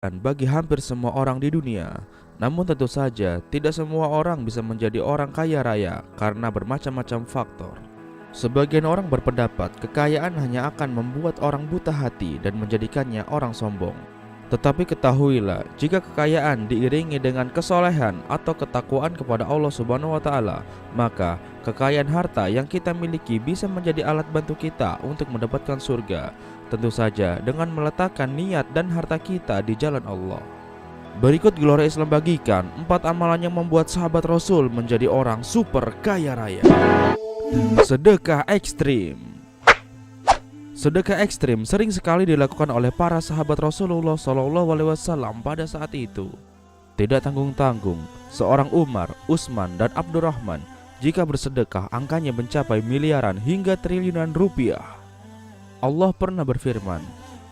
bagi hampir semua orang di dunia. Namun tentu saja tidak semua orang bisa menjadi orang kaya raya karena bermacam-macam faktor. Sebagian orang berpendapat kekayaan hanya akan membuat orang buta hati dan menjadikannya orang sombong. Tetapi ketahuilah, jika kekayaan diiringi dengan kesolehan atau ketakwaan kepada Allah Subhanahu wa taala, maka kekayaan harta yang kita miliki bisa menjadi alat bantu kita untuk mendapatkan surga. Tentu saja dengan meletakkan niat dan harta kita di jalan Allah. Berikut Gelora Islam bagikan 4 amalan yang membuat sahabat Rasul menjadi orang super kaya raya. Sedekah ekstrim. Sedekah ekstrim sering sekali dilakukan oleh para sahabat Rasulullah SAW pada saat itu. Tidak tanggung-tanggung, seorang Umar, Utsman, dan Abdurrahman jika bersedekah angkanya mencapai miliaran hingga triliunan rupiah. Allah pernah berfirman,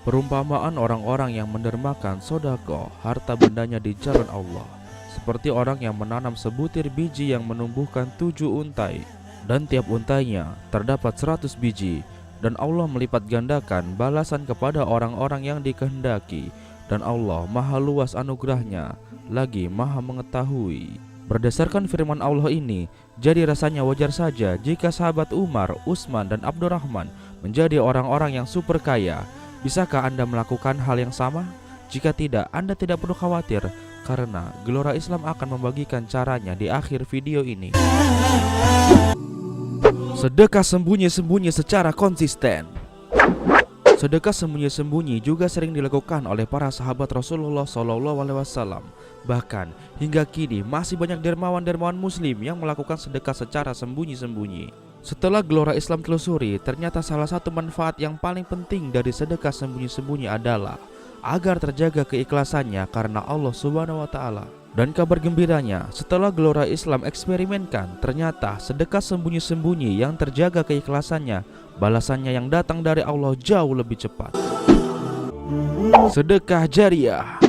perumpamaan orang-orang yang mendermakan sedekah harta bendanya di jalan Allah, seperti orang yang menanam sebutir biji yang menumbuhkan 7 untai, dan tiap untainya terdapat 100 biji, dan Allah melipat gandakan balasan kepada orang-orang yang dikehendaki, dan Allah maha luas anugerahnya, lagi maha mengetahui. Berdasarkan firman Allah ini, jadi rasanya wajar saja jika sahabat Umar, Utsman, dan Abdurrahman menjadi orang-orang yang super kaya. Bisakah Anda melakukan hal yang sama? Jika tidak, Anda tidak perlu khawatir, karena Gelora Islam akan membagikan caranya di akhir video ini. Sedekah sembunyi-sembunyi secara konsisten. Sedekah sembunyi-sembunyi juga sering dilakukan oleh para sahabat Rasulullah SAW. Bahkan hingga kini masih banyak dermawan-dermawan muslim yang melakukan sedekah secara sembunyi-sembunyi. Setelah Gelora Islam telusuri, ternyata salah satu manfaat yang paling penting dari sedekah sembunyi-sembunyi adalah agar terjaga keikhlasannya karena Allah Subhanahu wa taala. Dan kabar gembiranya, setelah Gelora Islam eksperimenkan, ternyata sedekah sembunyi-sembunyi yang terjaga keikhlasannya, balasannya yang datang dari Allah jauh lebih cepat. Sedekah jariah.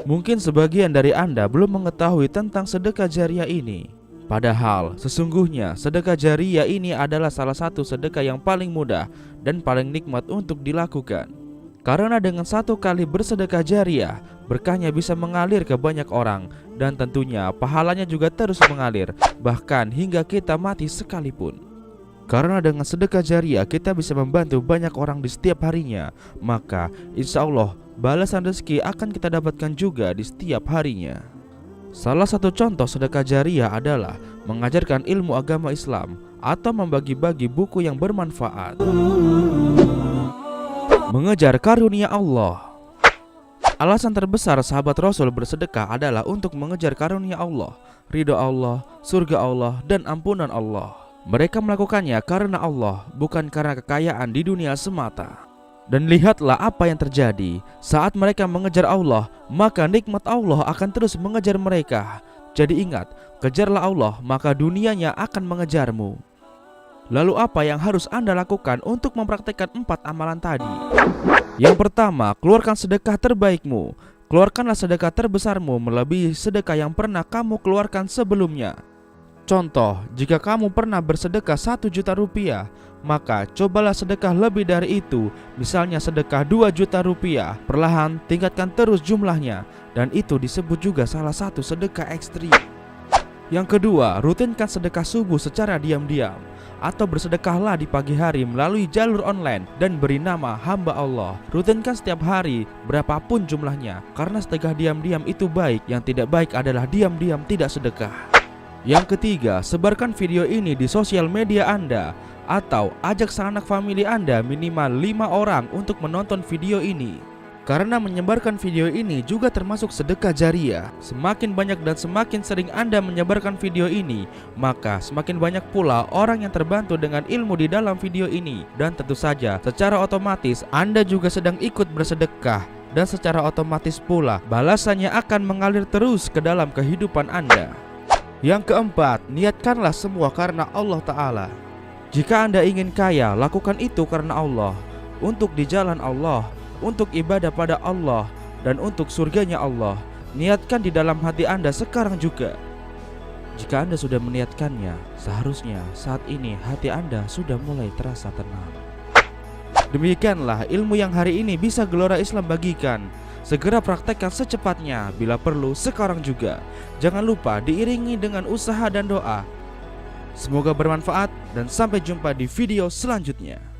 Mungkin sebagian dari Anda belum mengetahui tentang sedekah jariah ini. Padahal sesungguhnya sedekah jariah ini adalah salah satu sedekah yang paling mudah dan paling nikmat untuk dilakukan. Karena dengan satu kali bersedekah jariah, berkahnya bisa mengalir ke banyak orang, dan tentunya pahalanya juga terus mengalir, bahkan hingga kita mati sekalipun. Karena dengan sedekah jariah kita bisa membantu banyak orang di setiap harinya, maka insya Allah balasan rezeki akan kita dapatkan juga di setiap harinya. Salah satu contoh sedekah jariah adalah mengajarkan ilmu agama Islam atau membagi-bagi buku yang bermanfaat. Mengejar karunia Allah. Alasan terbesar sahabat Rasul bersedekah adalah untuk mengejar karunia Allah, ridha Allah, surga Allah, dan ampunan Allah. Mereka melakukannya karena Allah, bukan karena kekayaan di dunia semata. Dan lihatlah apa yang terjadi. Saat mereka mengejar Allah, maka nikmat Allah akan terus mengejar mereka. Jadi ingat, kejarlah Allah, maka dunianya akan mengejarmu. Lalu apa yang harus Anda lakukan untuk mempraktikkan 4 amalan tadi? Yang pertama, keluarkan sedekah terbaikmu. Keluarkanlah sedekah terbesarmu melebihi sedekah yang pernah kamu keluarkan sebelumnya. Contoh, jika kamu pernah bersedekah 1 juta rupiah, maka cobalah sedekah lebih dari itu. Misalnya sedekah 2 juta rupiah. Perlahan tingkatkan terus jumlahnya, dan itu disebut juga salah satu sedekah ekstrim. Yang kedua, rutinkan sedekah subuh secara diam-diam, atau bersedekahlah di pagi hari melalui jalur online dan beri nama hamba Allah. Rutinkan setiap hari berapapun jumlahnya, karena sedekah diam-diam itu baik. Yang tidak baik adalah diam-diam tidak sedekah. Yang ketiga, sebarkan video ini di sosial media Anda, atau ajak sanak famili Anda minimal 5 orang untuk menonton video ini. Karena menyebarkan video ini juga termasuk sedekah jariah. Semakin banyak dan semakin sering Anda menyebarkan video ini, maka semakin banyak pula orang yang terbantu dengan ilmu di dalam video ini. Dan tentu saja secara otomatis Anda juga sedang ikut bersedekah, dan secara otomatis pula balasannya akan mengalir terus ke dalam kehidupan Anda. Yang keempat, niatkanlah semua karena Allah Ta'ala. Jika Anda ingin kaya, lakukan itu karena Allah, untuk di jalan Allah, untuk ibadah pada Allah, dan untuk surganya Allah. Niatkan di dalam hati Anda sekarang juga. Jika Anda sudah meniatkannya, seharusnya saat ini hati Anda sudah mulai terasa tenang. Demikianlah ilmu yang hari ini bisa Gelora Islam bagikan. Segera praktekkan secepatnya, bila perlu sekarang juga. Jangan lupa diiringi dengan usaha dan doa. Semoga bermanfaat dan sampai jumpa di video selanjutnya.